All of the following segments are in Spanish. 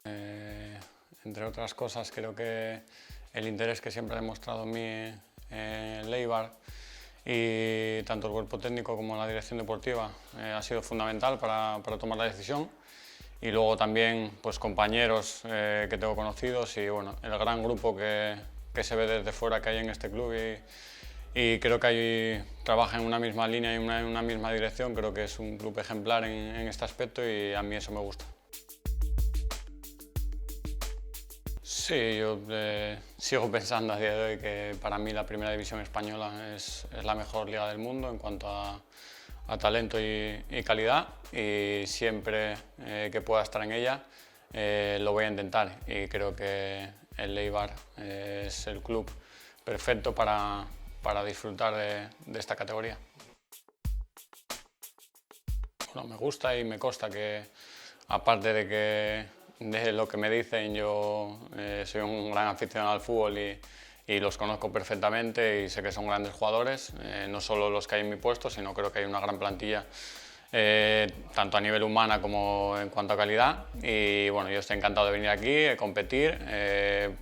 Entre otras cosas, creo que el interés que siempre ha demostrado en mí el Eibar y tanto el cuerpo técnico como la dirección deportiva ha sido fundamental para tomar la decisión. Y luego también pues, compañeros que tengo conocidos y bueno, el gran grupo que se ve desde fuera que hay en este club y creo que ahí trabaja en una misma línea y en una misma dirección. Creo que es un club ejemplar en este aspecto y a mí eso me gusta. Sí, yo sigo pensando a día de hoy que para mí la primera división española es la mejor liga del mundo en cuanto a talento y calidad, y siempre que pueda estar en ella lo voy a intentar, y creo que el Eibar es el club perfecto para disfrutar de esta categoría. Bueno, me gusta y me consta que, aparte de lo que me dicen, yo soy un gran aficionado al fútbol y los conozco perfectamente y sé que son grandes jugadores, no solo los que hay en mi puesto, sino creo que hay una gran plantilla, tanto a nivel humana como en cuanto a calidad. Y bueno, yo estoy encantado de venir aquí a competir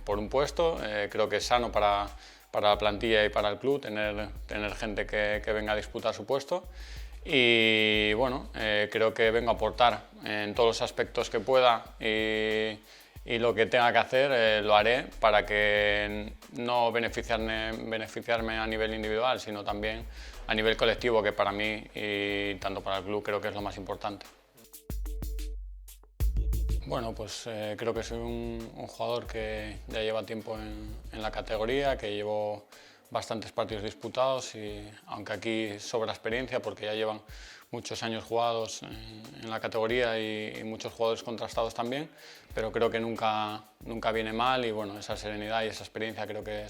por un puesto. Creo que es sano para la plantilla y para el club tener gente que venga a disputar su puesto. Y bueno, creo que vengo a aportar en todos los aspectos que pueda y lo que tenga que hacer lo haré para que no beneficiarme a nivel individual, sino también a nivel colectivo, que para mí y tanto para el club creo que es lo más importante. Bueno, pues creo que soy un jugador que ya lleva tiempo en la categoría, que llevo bastantes partidos disputados, y aunque aquí sobra experiencia porque ya llevan muchos años jugados en la categoría y muchos jugadores contrastados también, pero creo que nunca viene mal, y bueno, esa serenidad y esa experiencia creo que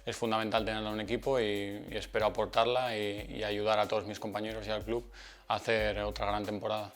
es fundamental tenerla en un equipo, y espero aportarla y ayudar a todos mis compañeros y al club a hacer otra gran temporada.